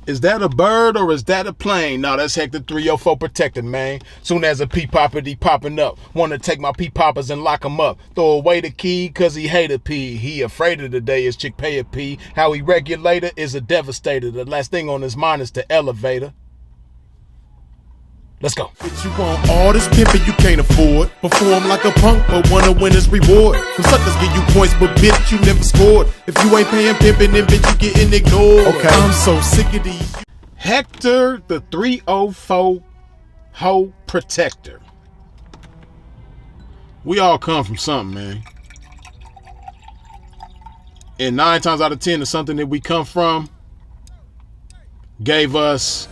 Is that a bird or is that a plane? No, that's Hector 304 protecting, man. Soon as a P-popper, he popping up. Wanna take my P-poppers and lock him up. Throw away the key, cause he hate a P. He afraid of the day his chick pay a P. How he regulator is a devastator. The last thing on his mind is the elevator. Let's go. Bitch, you want all this pimping you can't afford. Perform like a punk, but wanna win his reward. Some suckers give you points, but bitch, you never scored. If you ain't paying pimping, then bitch, you getting ignored. Okay. I'm so sick of these. Hector the 304 hoe protector. We all come from something, man. And 9 times out of 10, the something that we come from gave us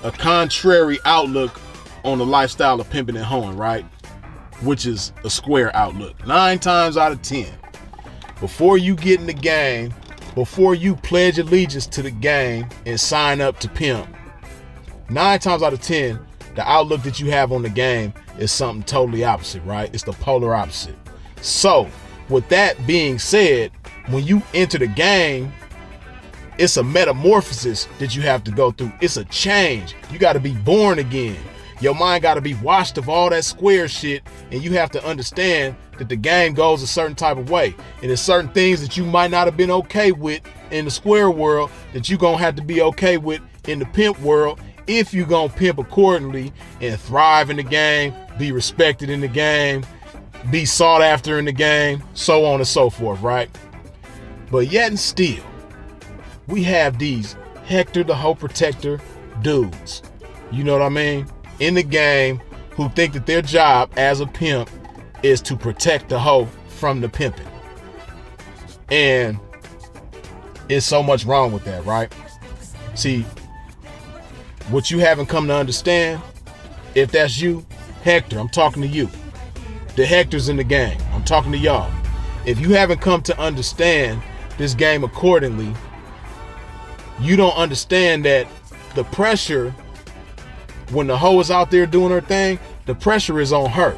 a contrary outlook on the lifestyle of pimping and hoeing, right? Which is a square outlook. 9 times out of 10, before you get in the game, before you pledge allegiance to the game and sign up to pimp, 9 times out of 10, the outlook that you have on the game is something totally opposite, right? It's the polar opposite. So, with that being said, when you enter the game, it's a metamorphosis that you have to go through. It's a change. You got to be born again. Your mind got to be washed of all that square shit, and you have to understand that the game goes a certain type of way. And there's certain things that you might not have been okay with in the square world that you're going to have to be okay with in the pimp world if you're going to pimp accordingly and thrive in the game, be respected in the game, be sought after in the game, so on and so forth, right? But yet and still, we have these Hector the hoe protector dudes, you know what I mean, in the game, who think that their job as a pimp is to protect the hoe from the pimping. And there's so much wrong with that, right? See, what you haven't come to understand, if that's you, Hector, I'm talking to you. The Hectors in the game, I'm talking to y'all. If you haven't come to understand this game accordingly, you don't understand that the pressure, when the hoe is out there doing her thing, the pressure is on her.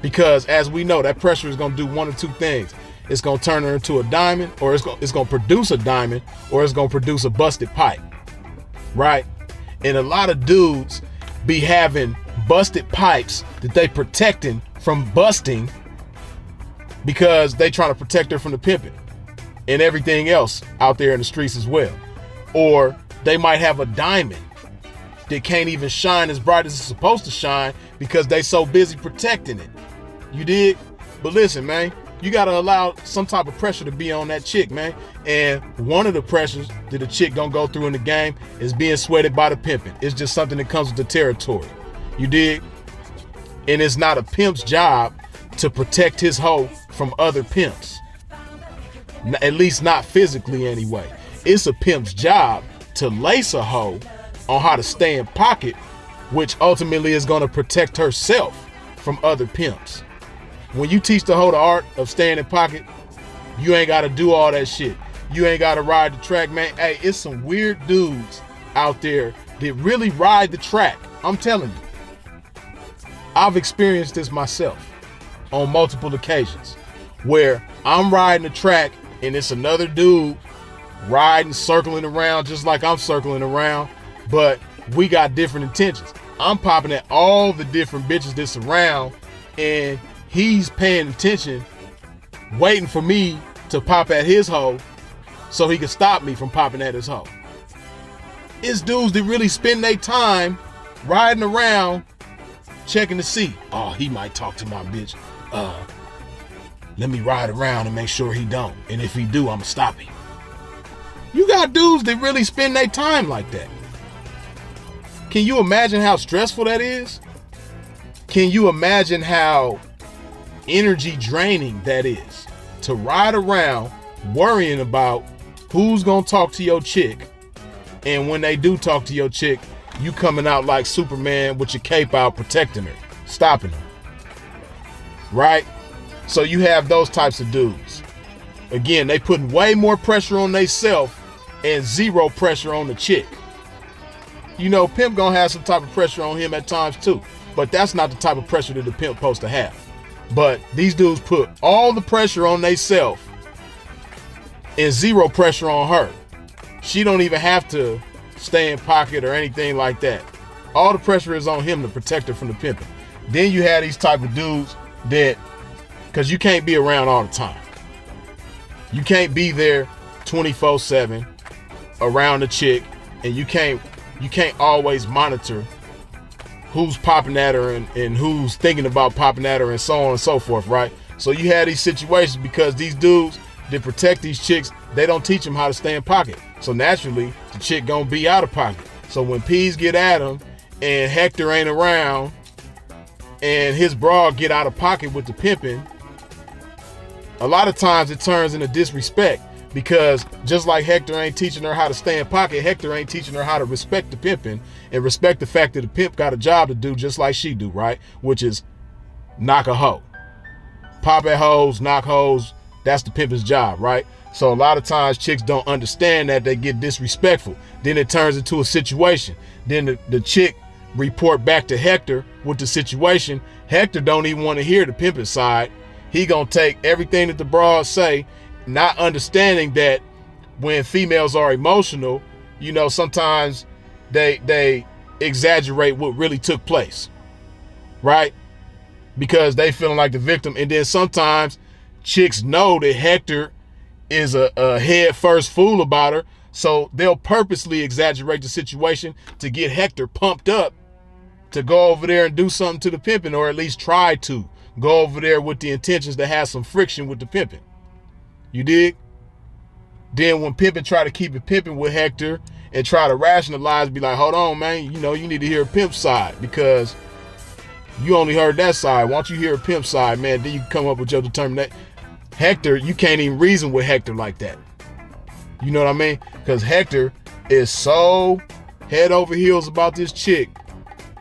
Because as we know, that pressure is going to do one of two things. It's going to turn her into a diamond, or it's going to produce a diamond, or it's going to produce a busted pipe. Right? And a lot of dudes be having busted pipes that they protecting from busting because they trying to protect her from the pimping and everything else out there in the streets as well. Or they might have a diamond that can't even shine as bright as it's supposed to shine because they so busy protecting it. You dig? But listen, man, you got to allow some type of pressure to be on that chick, man. And one of the pressures that a chick gonna go through in the game is being sweated by the pimping. It's just something that comes with the territory. You dig? And it's not a pimp's job to protect his hoe from other pimps. At least not physically anyway. It's a pimp's job to lace a hoe on how to stay in pocket, which ultimately is going to protect herself from other pimps. When you teach the hoe the art of staying in pocket, you ain't got to do all that shit. You ain't got to ride the track, man. Hey, it's some weird dudes out there that really ride the track. I'm telling you. I've experienced this myself on multiple occasions where I'm riding the track and it's another dude riding, circling around just like I'm circling around, but we got different intentions. I'm popping at all the different bitches that surround, and he's paying attention, waiting for me to pop at his hoe so he can stop me from popping at his hoe. It's dudes that really spend their time riding around checking to see, oh, he might talk to my bitch. Let me ride around and make sure he don't. And if he do, I'ma stop him. You got dudes that really spend their time like that. Can you imagine how stressful that is? Can you imagine how energy draining that is? To ride around worrying about who's gonna talk to your chick, and when they do talk to your chick, you coming out like Superman with your cape out protecting her, stopping her. Right? So you have those types of dudes. Again, they putting way more pressure on themselves and zero pressure on the chick. You know, pimp gonna have some type of pressure on him at times too, but that's not the type of pressure that the pimp supposed to have. But these dudes put all the pressure on themselves and zero pressure on her. she don't even have to stay in pocket or anything like that. All the pressure is on him to protect her from the pimping. Then you have these type of dudes that, because you can't be around all the time. You can't be there 24/7 around the chick, and you can't always monitor who's popping at her and who's thinking about popping at her and so on and so forth, right? So you have these situations because these dudes that protect these chicks, they don't teach them how to stay in pocket. So naturally, the chick gonna be out of pocket. So when P's get at him and Hector ain't around and his broad get out of pocket with the pimping, a lot of times it turns into disrespect, because just like Hector ain't teaching her how to stay in pocket, Hector ain't teaching her how to respect the pimping and respect the fact that the pimp got a job to do just like she do, right? Which is knock a hoe. Pop at hoes, knock hoes, that's the pimp's job, right? So a lot of times chicks don't understand that, they get disrespectful. Then it turns into a situation. Then the chick report back to Hector with the situation. Hector don't even want to hear the pimping side. He gonna take everything that the broads say, not understanding that when females are emotional, you know, sometimes they exaggerate what really took place, right? Because they feeling like the victim. And then sometimes chicks know that Hector is a head first fool about her, so they'll purposely exaggerate the situation to get Hector pumped up to go over there and do something to the pimping, or at least try to go over there with the intentions to have some friction with the pimping. You dig? Then when pimping try to keep it pimping with Hector and try to rationalize, be like, hold on, man, you know, you need to hear a pimp side because you only heard that side. Why don't you hear a pimp side, man? Then you can come up with your determination. Hector, you can't even reason with Hector like that. You know what I mean? Because Hector is so head over heels about this chick,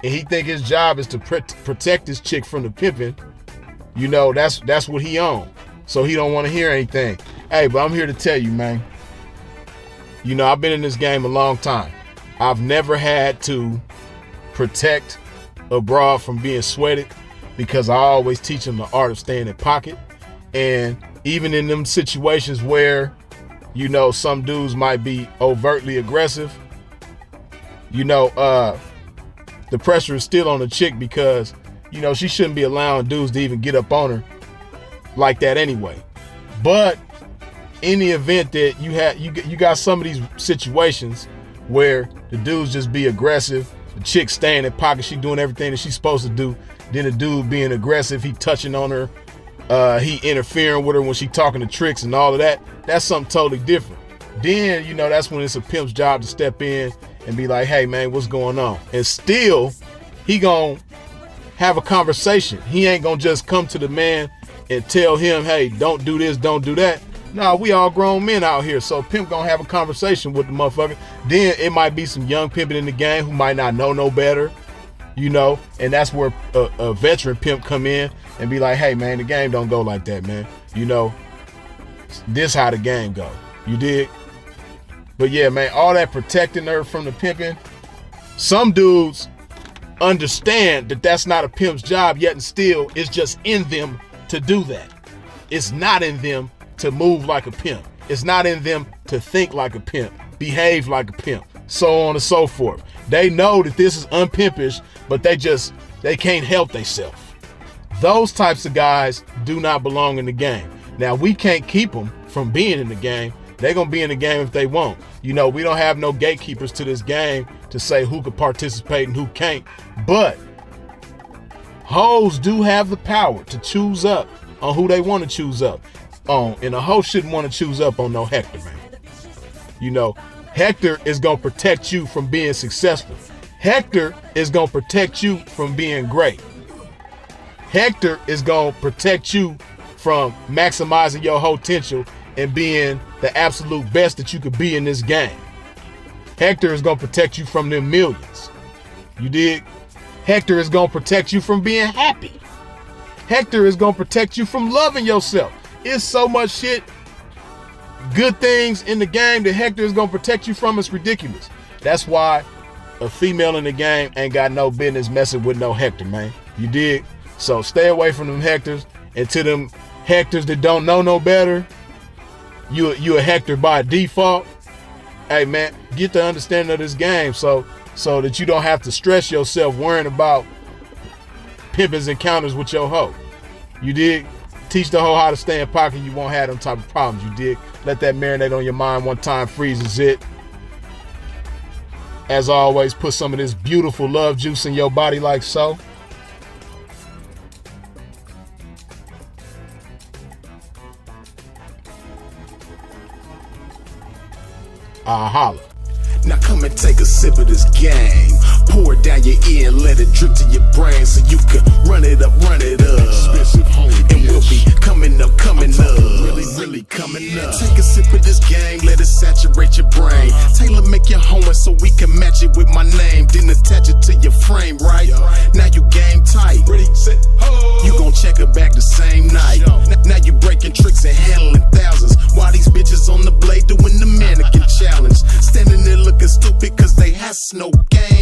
and he think his job is to protect this chick from the pimping. You know, that's what he on. So he don't want to hear anything. Hey, but I'm here to tell you, man. You know, I've been in this game a long time. I've never had to protect a broad from being sweated, because I always teach them the art of staying in pocket. And even in them situations where, you know, some dudes might be overtly aggressive, you know, the pressure is still on the chick, because, you know, she shouldn't be allowing dudes to even get up on her like that anyway. But in the event that you got some of these situations where the dudes just be aggressive, the chick staying in pocket, she doing everything that she's supposed to do, then the dude being aggressive, he touching on her, he interfering with her when she talking to tricks and all of that, that's something totally different. Then, you know, that's when it's a pimp's job to step in and be like, hey man, what's going on? And still, he gonna have a conversation. He ain't gonna just come to the man and tell him, hey, don't do this, don't do that. Nah, we all grown men out here. So pimp gonna have a conversation with the motherfucker. Then it might be some young pimping in the game who might not know no better, you know, and that's where a veteran pimp come in and be like, hey man, the game don't go like that, man. You know, this how the game go. You dig? But yeah, man, all that protecting her from the pimping, some dudes understand that that's not a pimp's job, yet and still it's just in them to do that. It's not in them to move like a pimp. It's not in them to think like a pimp, behave like a pimp, so on and so forth. They know that this is unpimpish, but they can't help themselves. Those types of guys do not belong in the game. Now, we can't keep them from being in the game. They're going to be in the game if they want. You know, we don't have no gatekeepers to this game to say who could participate and who can't. But hoes do have the power to choose up on who they want to choose up on. And a hoe shouldn't want to choose up on no Hector, man. You know, Hector is going to protect you from being successful. Hector is going to protect you from being great. Hector is going to protect you from maximizing your potential and being the absolute best that you could be in this game. Hector is going to protect you from them millions. You dig? Hector is going to protect you from being happy. Hector is going to protect you from loving yourself. It's so much shit, good things in the game that Hector is going to protect you from. It's ridiculous. That's why a female in the game ain't got no business messing with no Hector, man. You dig? So stay away from them Hectors. And to them Hectors that don't know no better, you a Hector by default. hey man, get the understanding of this game so that you don't have to stress yourself worrying about pimping encounters with your hoe. You dig? Teach the hoe how to stay in pocket. You won't have them type of problems. You dig? Let that marinate on your mind one time, freezes it. As always, put some of this beautiful love juice in your body like so. I'll holler. Now come and take a sip of this game. Pour it down your ear and let it drip to your brain so you can run it up. And we'll be coming up. Really coming up. Take a sip of this game, let it saturate your brain. Taylor make your homework so we can match it with my name. Then attach it to your frame, right? Now you game tight. Ready, set, ho. You gon' check her back the same night. Now you breaking tricks and handling thousands. While these bitches on the blade doing the mannequin challenge. Standing there looking stupid cause they has no game.